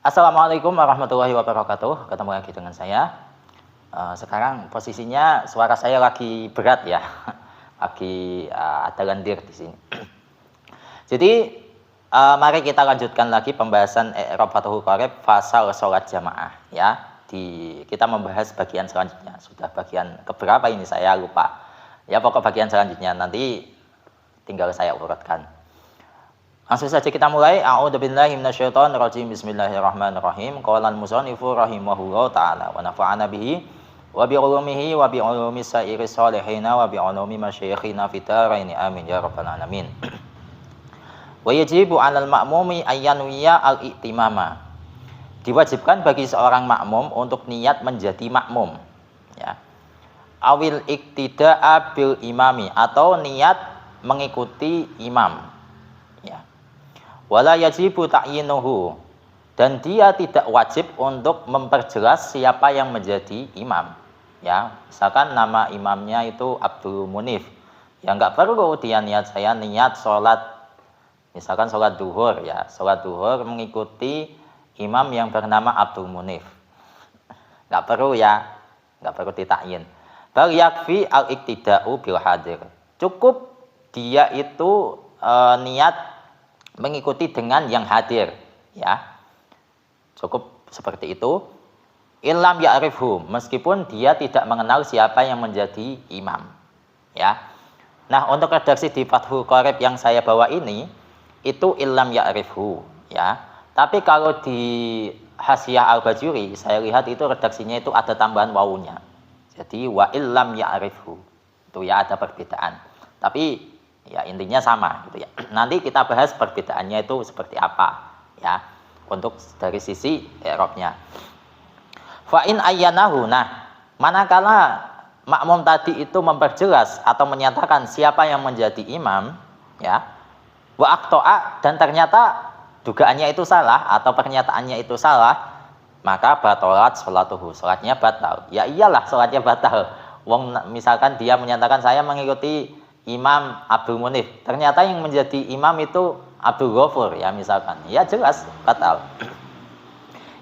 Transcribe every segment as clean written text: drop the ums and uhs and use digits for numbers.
Assalamualaikum warahmatullahi wabarakatuh. Ketemu lagi dengan saya. Sekarang posisinya suara saya lagi berat ya, lagi ada lendir di sini. Jadi mari kita lanjutkan lagi pembahasan i'rab Fathul Qorib fasal sholat jamaah ya. Kita membahas bagian selanjutnya. Sudah bagian keberapa ini saya lupa. Ya pokok bagian selanjutnya nanti tinggal saya urutkan. Langsung saja kita mulai. A'udzubillahi minasyaitonir rajim. Bismillahirrahmanirrahim. Qala al-musannifu rahimahullahu taala wa nafa'ana bihi wa bi ulumihi wa bi ulumi sa'iri sholihin wa bi ulumi masyayikhina fid dharain amin ya rabbal alamin. Wa yajibu 'alal ma'mumi ayyanwiya al-i'timama. Diwajibkan bagi seorang makmum untuk niat menjadi makmum ya. Awil iktida'a bil imami, atau niat mengikuti imam ya. Wala yajibu ta'yinuhu, dan dia tidak wajib untuk memperjelas siapa yang menjadi imam ya. Misalkan nama imamnya itu Abdul Munif, ya nggak perlu dia saya niat sholat, misalkan sholat duhur ya, sholat duhur mengikuti imam yang bernama Abdul Munif, nggak perlu ya, nggak perlu ditakyin. Bal yakfi al-iktida'u bil hadir, cukup dia itu niat mengikuti dengan yang hadir ya, cukup seperti itu. Illam ya'rifhu, meskipun dia tidak mengenal siapa yang menjadi imam ya. Nah, untuk redaksi di Fathul Qorib yang saya bawa ini itu illam ya'rifhu ya. Tapi kalau di Hasyiah Al-Bajuri saya lihat itu redaksinya itu ada tambahan wawunya, jadi wa illam ya'rifhu itu ya, ada perbedaan, tapi ya intinya sama gitu ya. Nanti kita bahas perbedaannya itu seperti apa ya, untuk dari sisi i'rabnya. Fa in ayyanahu, nah manakala makmum tadi itu memperjelas atau menyatakan siapa yang menjadi imam ya, wa aqta'a, dan ternyata dugaannya itu salah atau pernyataannya itu salah, maka batalat sholatuhu, sholatnya batal. Ya iyalah sholatnya batal. Wong misalkan dia menyatakan saya mengikuti Imam Abdul Munif, ternyata yang menjadi imam itu Abdul Ghafur ya misalkan, ya jelas batal.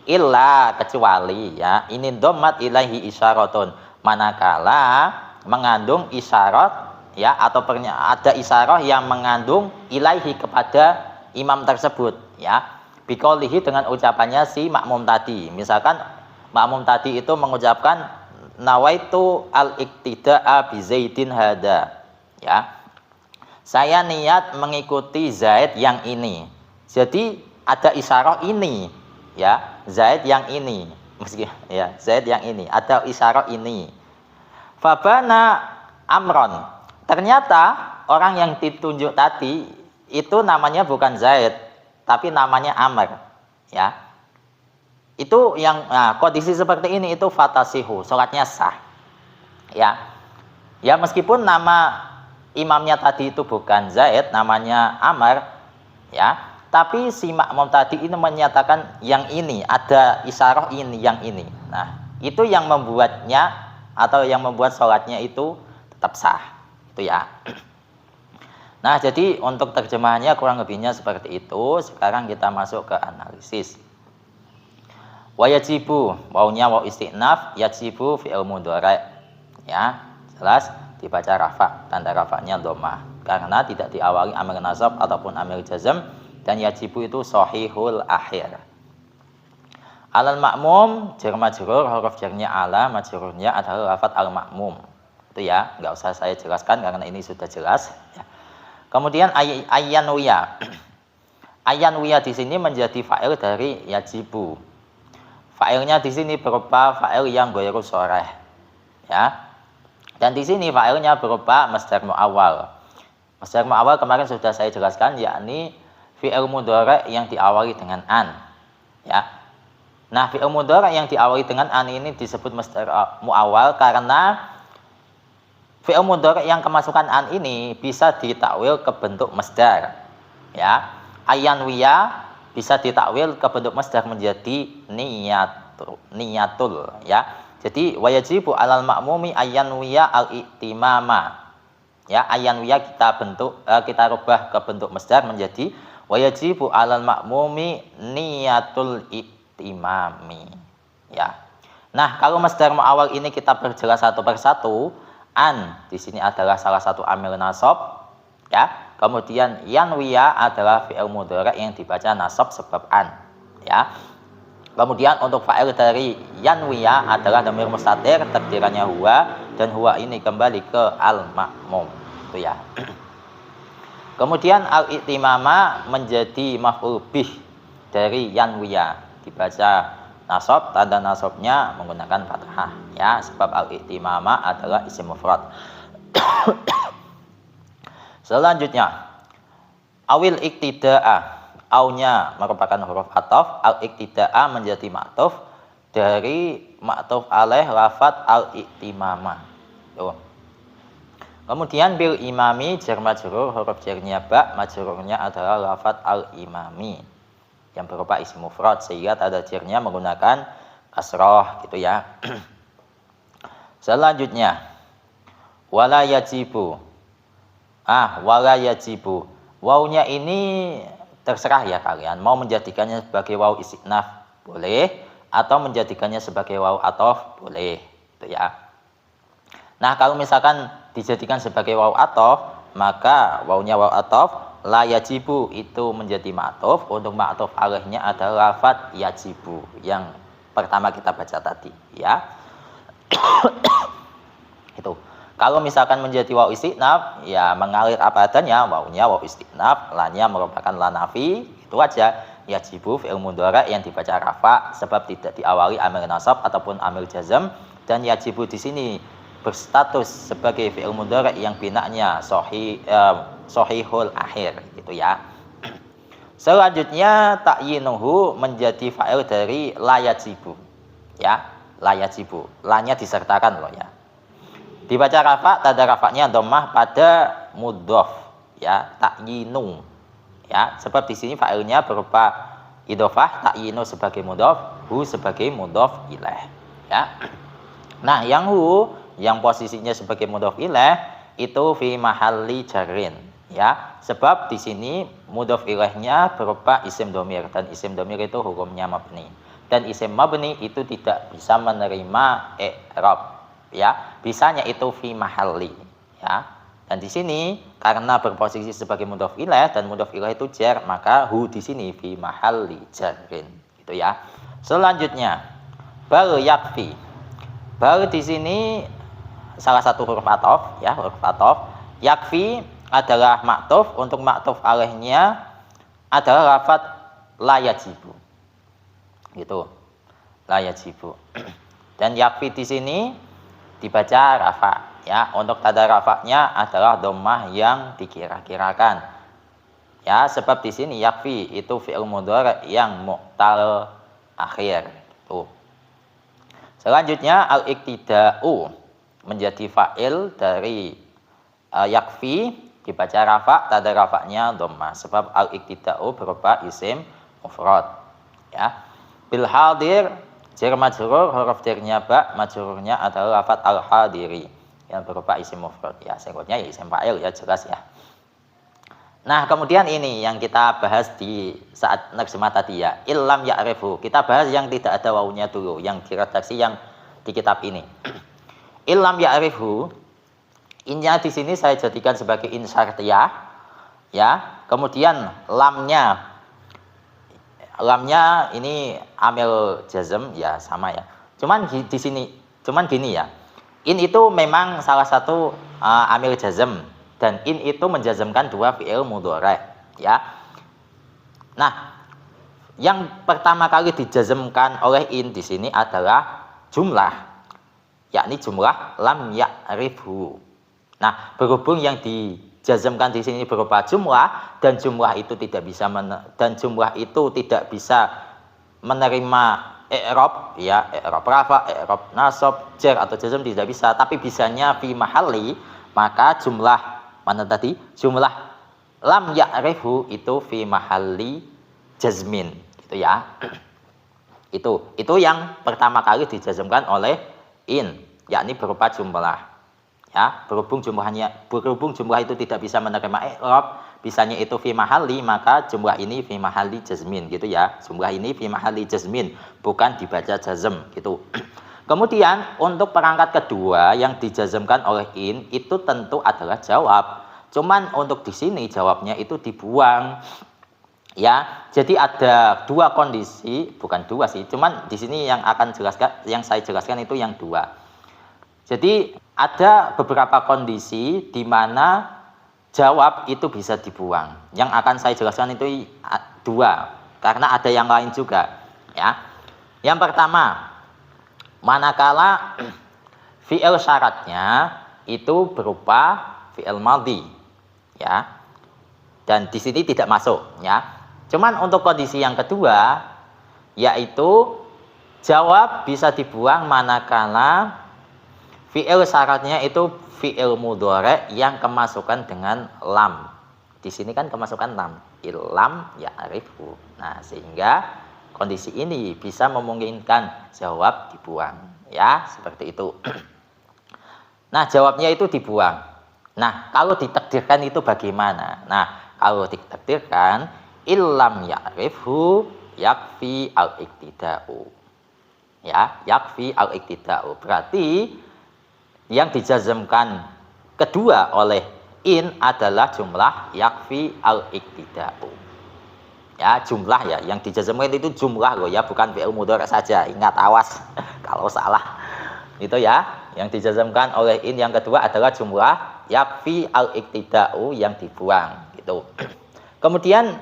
Illa, kecuali ya, ini dhammat ilaihi isyaratun, manakala mengandung isyarat ya, atau ada isyarah yang mengandung ilaihi, kepada imam tersebut ya, biqaulihi, dengan ucapannya si makmum tadi. Misalkan makmum tadi itu mengucapkan nawaitu al-iktida'a bi Zaidin hada ya, saya niat mengikuti Zaid yang ini. Jadi ada isyarah ini ya, Zaid yang ini, meski ya Zaid yang ini, ada isyarah ini. Fabana Amron, ternyata orang yang ditunjuk tadi itu namanya bukan Zaid tapi namanya Amr ya. Itu yang, nah, kondisi seperti ini itu fatasihu, sholatnya sah ya. Ya meskipun nama imamnya tadi itu bukan Zaid, namanya Amr ya, tapi si makmum tadi ini menyatakan yang ini, ada isyarah ini, yang ini. Nah itu yang membuatnya atau yang membuat sholatnya itu tetap sah itu ya. Nah jadi untuk terjemahannya kurang lebihnya seperti itu. Sekarang kita masuk ke analisis. Wa yajibu, wawunya waw isti'naf, yajibu fi'il mudhari' ya, jelas dibaca rafa, tanda rafanya dhammah karena tidak diawali amil nasab ataupun amil jazm, dan yajibu itu sahihul akhir. Alal makmum, jar majrur, huruf jarnya ala, majrurnya adalah lafaz al makmum itu ya, nggak usah saya jelaskan karena ini sudah jelas ya. Kemudian ayyanwiya, ayyanwiya di sini menjadi fa'il dari yajibu. Fa'ilnya di sini berupa fa'il yang ghairu sharih ya. Dan di sini fa'ilnya berupa masdar mu'awwal. Masdar mu'awwal kemarin sudah saya jelaskan, yakni fi'il mudhari' yang diawali dengan an ya. Nah fi'il mudhari' yang diawali dengan an ini disebut masdar mu'awwal karena fi'il mudhari' yang kemasukan an ini bisa ditakwil ke bentuk masdar ya. Ayyanwiya bisa ditakwil ke bentuk masdar menjadi niyatul ya. Jadi wajibu alal makmumi ayyanwiya al-i'timama ya, ayyanwiya kita rubah ke bentuk masdar menjadi wajibu alal makmumi niyatul i'timami. Ya. Nah, kalau masdar muawwal ini kita perjelas satu persatu, an di sini adalah salah satu amil nasab, ya. Kemudian yanwiya adalah fi'il mudhari yang dibaca nasab sebab an, ya. Kemudian untuk fa'il dari yanwiya adalah dhamir mustatir, takdirannya huwa, dan huwa ini kembali ke al-ma'mum, itu ya. Kemudian al-i'timama menjadi maf'ul bih dari yanwiya, dibaca nasab, tanda nasabnya menggunakan fathah, ya, sebab al-i'timama adalah isim mufrad. Selanjutnya awil iktida'a, aunya merupakan huruf ataf, al-iktida'a menjadi ma'tuf dari ma'tuf alaih lafat al-i'timama. Tuh. Kemudian bil imami jar majrur, huruf jarnya ba, majrurnya adalah lafat al-imami yang berupa isim mufrad sehingga tanda jarnya menggunakan kasroh, gitu ya. Selanjutnya wala yajibu. Wala yajibu. Wawnya ini terserah ya kalian mau menjadikannya sebagai waw istinaf boleh atau menjadikannya sebagai waw ataf boleh, gitu ya. Nah, kalau misalkan dijadikan sebagai waw ataf, maka wawnya waw ataf, la yajibu itu menjadi ma'tuf. Untuk ma'tuf alaihnya adalah lafat yajibu yang pertama kita baca tadi, ya. Itu. Kalau misalkan menjadi waw istinaf, ya mengalir apa adanya, wawnya waw istinaf, lanya merupakan la nafi, itu aja. Yajibu fi'il mudhari yang dibaca rafa sebab tidak diawali amil nasab ataupun amil jazm, dan yajibu di sini berstatus sebagai fi'il mudhari yang binanya sahihul akhir, gitu ya. Selanjutnya ta'yinuhu menjadi fa'il dari la yajibu, ya, la yajibu, lanya disertakan loh ya. Dibaca rafa, tanda rafanya dhammah pada mudhof, ya, ta'yinu, ya, sebab di sini fa'ilnya berupa idhofah, ta'yinu sebagai mudhof, hu sebagai mudhof ilaih, ya. Nah, yang hu yang posisinya sebagai mudhof ilaih itu fi mahalli jarrin, ya, sebab di sini mudhof ilaihnya berupa isim dhamir, dan isim dhamir itu hukumnya mabni, dan isim mabni itu tidak bisa menerima i'rab, ya, bisanya itu fi mahalli, ya. Dan di sini karena berposisi sebagai mudhof ilaih dan mudhof ilaih itu jar, maka hu di sini fi mahalli jarrin, gitu ya. Selanjutnya bal yakfi. Bal di sini salah satu huruf ataf, ya, huruf ataf. Yakfi adalah ma'tuf, untuk ma'tuf alaihnya adalah lafaz la yajibu, gitu, la yajibu. Dan yakfi di sini dibaca rafa, ya, untuk tanda rafanya adalah dhammah yang dikira-kirakan, ya, sebab di sini yakfi itu fi'il mudhari yang mu'tal akhir, tuh. Selanjutnya al-iktida'u menjadi fa'il dari yakfi, dibaca rafa, tanda rafanya dhammah sebab al-iktida'u berupa isim mufrad, ya. Bil hadir jar majrur, huruf jarnya ba, majrurnya adalah lafaz al-hadiri yang berupa isim mufrad, ya, sebutnya ya isim fa'il, ya, jelas ya. Nah, kemudian ini yang kita bahas di saat nerjemah tadi, ya, illam ya'rifu. Kita bahas yang tidak ada wawunya dulu, yang diredaksi yang di kitab ini. Illam ya'rifu, innya di sini saya jadikan sebagai in syartiyah, ya. Kemudian lamnya ini amil jazm, ya, sama ya. Cuman di sini gini ya. In itu memang salah satu amil jazm, dan in itu menjazmkan dua fi'il mudhari, ya. Nah, yang pertama kali dijazmkan oleh in di sini adalah jumlah, yakni jumlah lam ya'rifhu. Nah, berhubung yang dijazmkan di sini berupa jumlah, dan jumlah itu tidak bisa menerima i'rab, ya, i'rab rafa, i'rab nasab, jar atau jazm tidak bisa, tapi bisanya fi mahalli, maka jumlah mana tadi? Jumlah lam ya'rifu itu fi mahalli jazmin, gitu ya. Itu yang pertama kali dijazmkan oleh in, yakni berupa jumlah, ya. Berhubung jumlah itu tidak bisa menerima i'rab, bisanya itu fi mahalli, maka jumlah ini fi mahalli jazmin gitu ya. Jumlah ini fi mahalli jazmin, bukan dibaca jazm gitu. Kemudian untuk perangkat kedua yang dijazmkan oleh in itu tentu adalah jawab. Cuman untuk di sini jawabnya itu dibuang. Ya, jadi ada dua kondisi, bukan dua sih, cuman di sini yang saya jelaskan itu yang dua. Jadi ada beberapa kondisi di mana jawab itu bisa dibuang. Yang akan saya jelaskan itu dua, karena ada yang lain juga. Ya, yang pertama, manakala fi'il syaratnya itu berupa fi'il madhi, ya, dan di sini tidak masuk, ya. Cuman untuk kondisi yang kedua, yaitu jawab bisa dibuang manakala fi'il syaratnya itu fi'il mudhari yang kemasukan dengan lam. Di sini kan kemasukan lam, illam ya'rifu. Nah, sehingga kondisi ini bisa memungkinkan jawab dibuang, ya, seperti itu. Nah, jawabnya itu dibuang. Nah, kalau ditakdirkan itu bagaimana? Nah, kalau ditakdirkan illam ya'rifhu yakfi al-iktida'u. Ya, yakfi al-iktida'u. Berarti yang dijazmkan kedua oleh in adalah jumlah yakfi al-iktida'u. Ya, jumlah ya, yang dijazmkan itu jumlah loh ya, bukan fi'il mudhari saja. Ingat, awas kalau salah. Itu ya, yang dijazmkan oleh in yang kedua adalah jumlah yakfi al-iktida'u yang dibuang gitu. Kemudian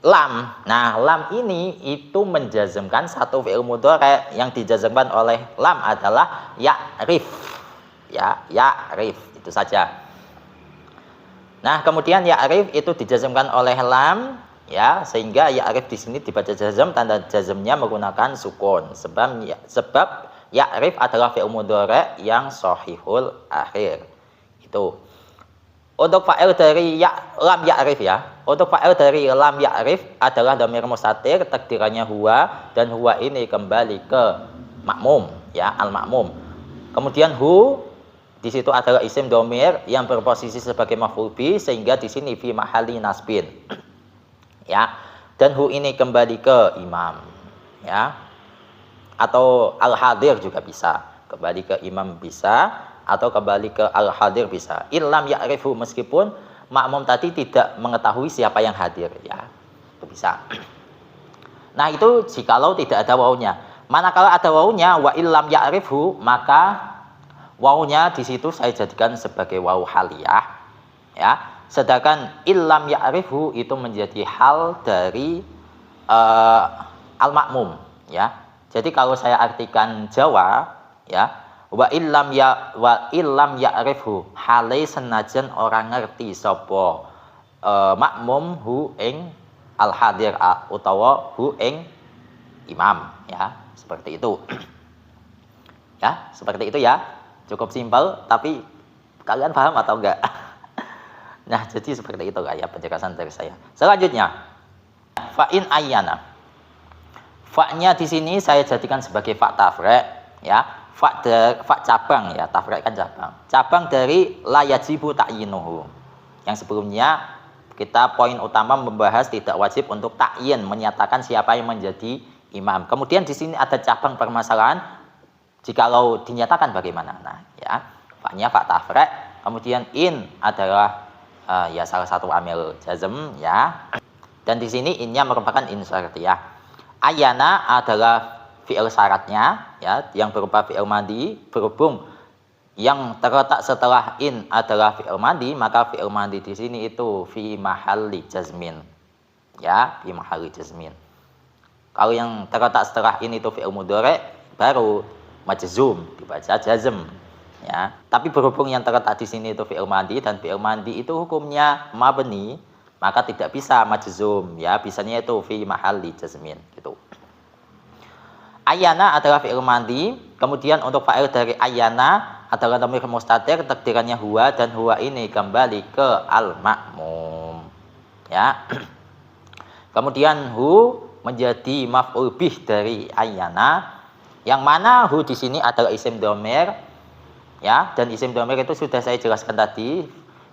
lam. Nah, lam ini itu menjazmkan satu fi'il mudhari yang dijazmkan oleh lam adalah ya'rif. Ya, ya'rif itu saja. Nah, kemudian ya'rif itu dijazmkan oleh lam, ya, sehingga ya'rif di sini dibaca jazm, tanda jazmnya menggunakan sukun. Sebab ya'rif adalah fi'il mudhari yang shahihul akhir. Itu. Untuk fa'il dari lam ya'rif ya. Untuk fa'il dari lam ya'rif adalah dhamir mustatir, takdirannya huwa, dan huwa ini kembali ke makmum, ya, al-makmum. Kemudian hu di situ adalah isim dhamir yang berposisi sebagai maf'ul bi, sehingga di sini fi mahalli nasbin. Ya. Dan hu ini kembali ke imam, ya. Atau al-hadir juga bisa. Kembali ke imam bisa, atau kembali ke al-hadir bisa. Illam ya'rifu, meskipun makmum tadi tidak mengetahui siapa yang hadir, ya. Itu bisa. Nah, itu jikalau tidak ada wawunya. Manakala ada wawunya, wa illam ya'rifu, maka wawunya di situ saya jadikan sebagai wawu haliyah, ya. Sedangkan illam ya'rifu itu menjadi hal dari al-makmum, ya. Jadi kalau saya artikan Jawa, ya, wa illam ya'rifhu hale senajan orang ngerti sapa makmum hu ing al hadir utawa hu ing imam, ya, seperti itu. Ya, seperti itu ya. Cukup simpel, tapi kalian paham atau enggak? Nah, jadi seperti itu ya penjelasan dari saya. Selanjutnya, fa in ayyana. Fa-nya di sini saya jadikan sebagai fa tafri', ya. Fa cabang, ya, tafri' kan cabang. Cabang dari la yajibu ta'yinuhu. Yang sebelumnya kita poin utama membahas tidak wajib untuk ta'yin, menyatakan siapa yang menjadi imam. Kemudian di sini ada cabang permasalahan jikalau dinyatakan bagaimana. Nah, ya, fa-nya fa tafri', kemudian in adalah ya salah satu amil jazm, ya. Dan di sini innya merupakan in syartiyah. Ayana adalah fi'il syaratnya, ya, yang berupa fi'il madhi, berhubung yang terletak setelah in adalah fi'il madhi, maka fi'il madhi di sini itu fi mahalli jazmin, ya, fi mahalli jazmin. Kalau yang terletak setelah in itu fi'il mudhari, baru majzum, dibaca jazm, ya. Tapi berhubung yang terletak di sini itu fi'il madhi, dan fi'il madhi itu hukumnya mabni, maka tidak bisa majzum, ya, bisanya itu fi mahalli jazmin gitu. Ayana adalah fi'il madhi, kemudian untuk fa'il dari ayana adalah dhamir mustatir, takdirannya huwa, dan huwa ini kembali ke al-makmum, ya. Kemudian hu menjadi maf'ul bih dari ayana, yang mana hu di sini adalah isim dhamir, ya, dan isim dhamir itu sudah saya jelaskan tadi,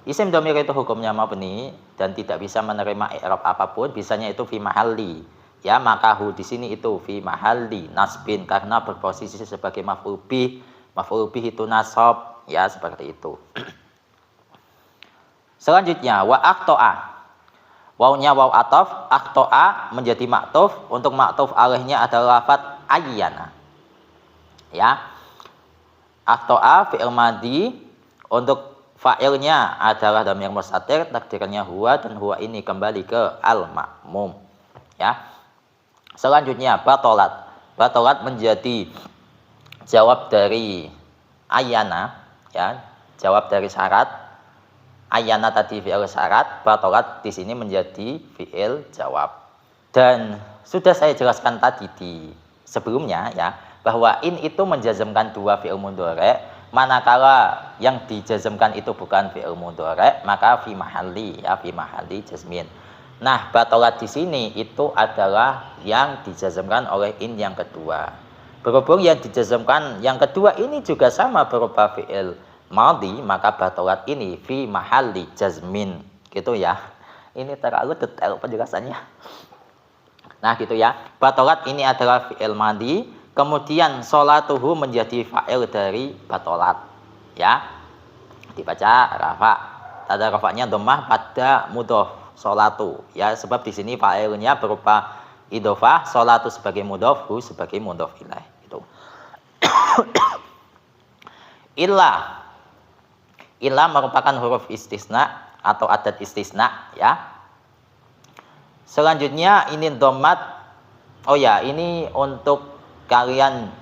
Isim domir itu hukumnya mabni dan tidak bisa menerima i'rab apapun, bisanya itu fi mahalli. Ya, maka hu di sini itu fi mahalli nasbin karena berposisi sebagai maf'ul bih. Maf'ul bih itu nasab, ya seperti itu. Selanjutnya wa aqta'a. Wawnya waw ataf, aqta'a menjadi maktuf. Untuk maktuf alaihnya adalah lafaz ayyana. Ya. Aqta'a fi'il madhi, untuk fa'ilnya adalah dhamir mustatir, takdirnya huwa, dan huwa ini kembali ke al-ma'mum. Ya. Selanjutnya batolat. Batolat menjadi jawab dari ayana, ya, jawab dari syarat. Ayana tadi fi'il syarat, batolat di sini menjadi fi'il jawab. Dan sudah saya jelaskan tadi di sebelumnya, ya, bahwa in itu menjazmkan dua fi'il mudhari', manakala yang dijazmkan itu bukan fi'il mudhari', maka fi mahalli, ya, fi mahalli jazmin. Nah, batolat di sini itu adalah yang dijazmkan oleh in yang kedua. Berhubung yang dijazmkan yang kedua ini juga sama berupa fi'il madhi, maka batolat ini fi mahalli jazmin. Gitu ya. Ini terlalu detail penjelasannya. Nah, gitu ya. Batolat ini adalah fi'il madhi, kemudian sholatuhu menjadi fa'il dari batolat. Ya. Dibaca rafa. Tanda rafanya dhammah pada mudhof. Sholatu, ya, sebab di sini fa'ilnya berupa idhofah, sholatu sebagai mudhof, hu sebagai mudhof ilaih, gitu. Illa merupakan huruf istisna atau adat istisna, ya. Selanjutnya ini dhammat. Oh ya, ini untuk kalian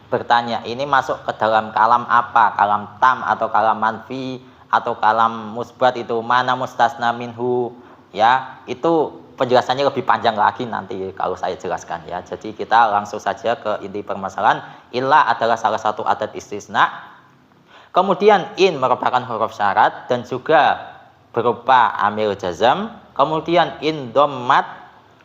bertanya, ini masuk ke dalam kalam apa? Kalam tam atau kalam manfi atau kalam musbat, itu mana mustasna minhu? Ya, itu penjelasannya lebih panjang lagi nanti kalau saya jelaskan, ya. Jadi kita langsung saja ke inti permasalahan. Illa adalah salah satu adat istisna. Kemudian in merupakan huruf syarat dan juga berupa amil jazam. Kemudian in dhammat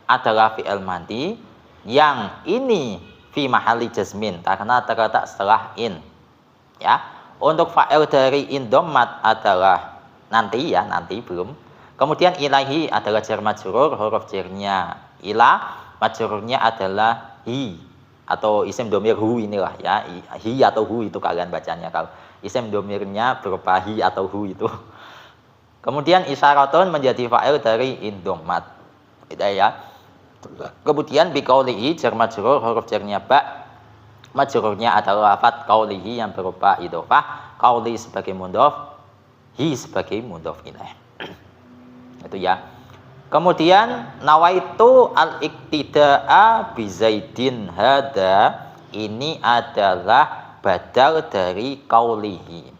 adalah fi'il madhi yang ini fi mahalli jazmin karena terletak setelah in. Ya. Untuk fa'il dari in dhammat adalah nanti, ya, nanti belum. Kemudian ilahi adalah jar majrur, huruf jarnya ila, majrurnya adalah hi atau isim domir hu, inilah, ya, hi atau hu itu kalian bacanya kalau isim domirnya berupa hi atau hu itu. Kemudian isyaratun menjadi fa'il dari in dhammat. Gitu, ya. Kemudian biqaulihi jar majrur, huruf jarnya ba, majrurnya adalah lafaz qaulihi yang berupa idhofah, qauli sebagai mudhof, hi sebagai mudhof ilaih. Itu, ya. Kemudian nawaitu al-iktida'a bi Zaidin hada, ini adalah badal dari qaulihi.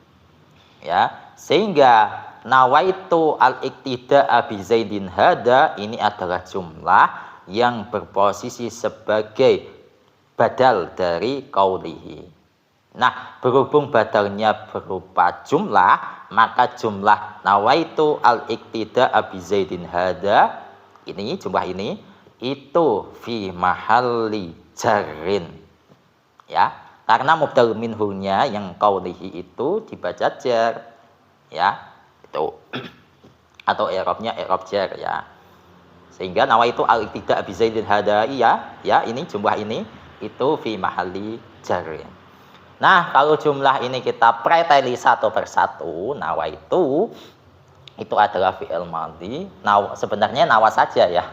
Ya, sehingga nawaitu al-iktida'a bi Zaidin hada ini adalah jumlah yang berposisi sebagai badal dari qaulihi. Nah, berhubung badalnya berupa jumlah, maka jumlah nawaitu al-iktida'a bi Zaidin hada, ini jumlah ini itu fi mahalli jarrin. Ya, karena mubdal minhunya yang qaulihi itu dibaca jar, ya, itu. Atau i'rabnya i'rab jar, ya. Sehingga nawaitu al-iktida'a bi Zaidin hada, ya, ini jumlah ini itu fi mahalli jarrin. Nah, kalau jumlah ini kita preteli satu persatu, nawa itu adalah fi'il madhi. Sebenarnya nawa saja, ya.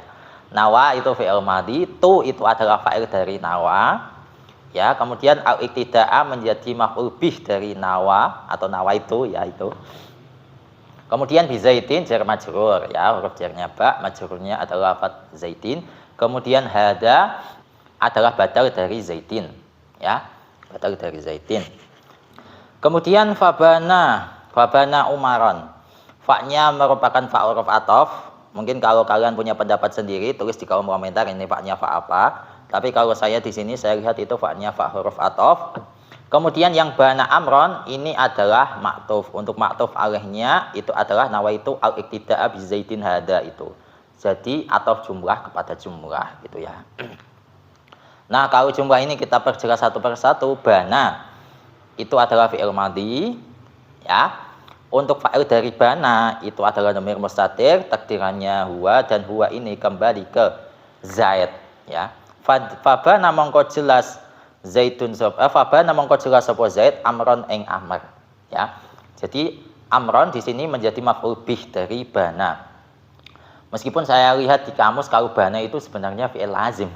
Nawa itu fi'il madhi, tu itu adalah fa'il dari nawa. Ya, kemudian al-iktida'a menjadi maf'ul bih dari nawa atau nawa itu, ya, itu. Kemudian bi Zaidin jar majrur, ya, huruf jarnya ba, majrurnya adalah lafaz Zaidin. Kemudian hada adalah badal dari Zaidin, ya. Badal dari Zaidin. Kemudian fabana umaron. Fa-nya merupakan fa huruf ataf. Mungkin kalau kalian punya pendapat sendiri tulis di kolom komentar ini fa-nya fa apa. Tapi kalau saya di sini saya lihat itu fa-nya fa huruf ataf. Kemudian yang bana amron ini adalah maktuf. Untuk maktuf alaihnya itu adalah nawaitu al-iktida'a bi Zaidin hada itu. Jadi ataf jumlah kepada jumlah, gitu, ya. Nah, kalau jumlah ini kita perjelas satu persatu. Bana itu adalah fi'il madhi, ya. Untuk fa'il dari bana itu adalah dhamir mustatir, takdirannya huwa, dan huwa ini kembali ke Zaid ya. Fabana mongko jelas Zaidun fabana mongko jelas sapa Zaid amron ing amr ya. Jadi amron di sini menjadi maf'ul bih dari bana. Meskipun saya lihat di kamus kalau bana itu sebenarnya fi'il lazim.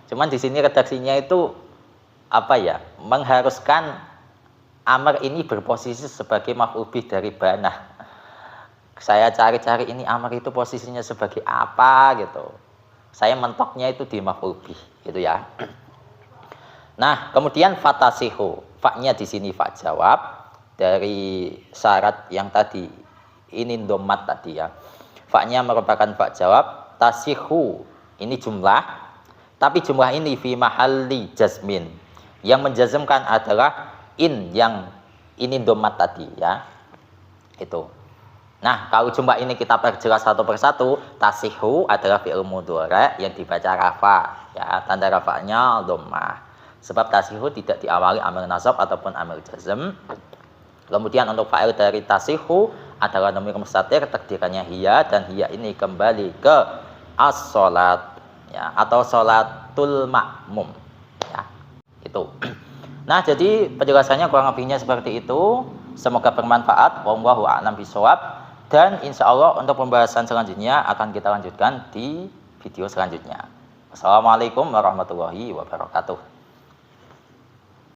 Cuman di sini redaksinya itu apa ya? Mengharuskan amr ini berposisi sebagai maf'ul bih dari bana. Saya cari-cari ini amr itu posisinya sebagai apa gitu. Saya mentoknya itu di maf'ul bih gitu ya. Nah, kemudian fatasihu. Fa-nya di sini fa jawab dari syarat yang tadi ini domat tadi ya. Fa-nya merupakan fa jawab, tasihu ini jumlah, tapi jumlah ini fi mahalli jazmin. Yang menjazmkan adalah in yang ini domat tadi ya. Itu. Nah, kalau jumlah ini kita perjelas satu persatu, tasihu adalah fi'il mudhari yang dibaca rafa ya, tanda rafanya dhammah. Sebab tasihu tidak diawali amil nasab ataupun amil jazm. Kemudian untuk fa'il dari tasihu adalah dhamir mustatir, takdirannya hiya, dan hiya ini kembali ke as-shalat ya, atau sholatul makmum ya. Itu. Nah, jadi penjelasannya kurang lebihnya seperti itu. Semoga bermanfaat. Wallahu a'lam bishawab. Dan insya Allah untuk pembahasan selanjutnya akan kita lanjutkan di video selanjutnya. Wassalamualaikum warahmatullahi wabarakatuh.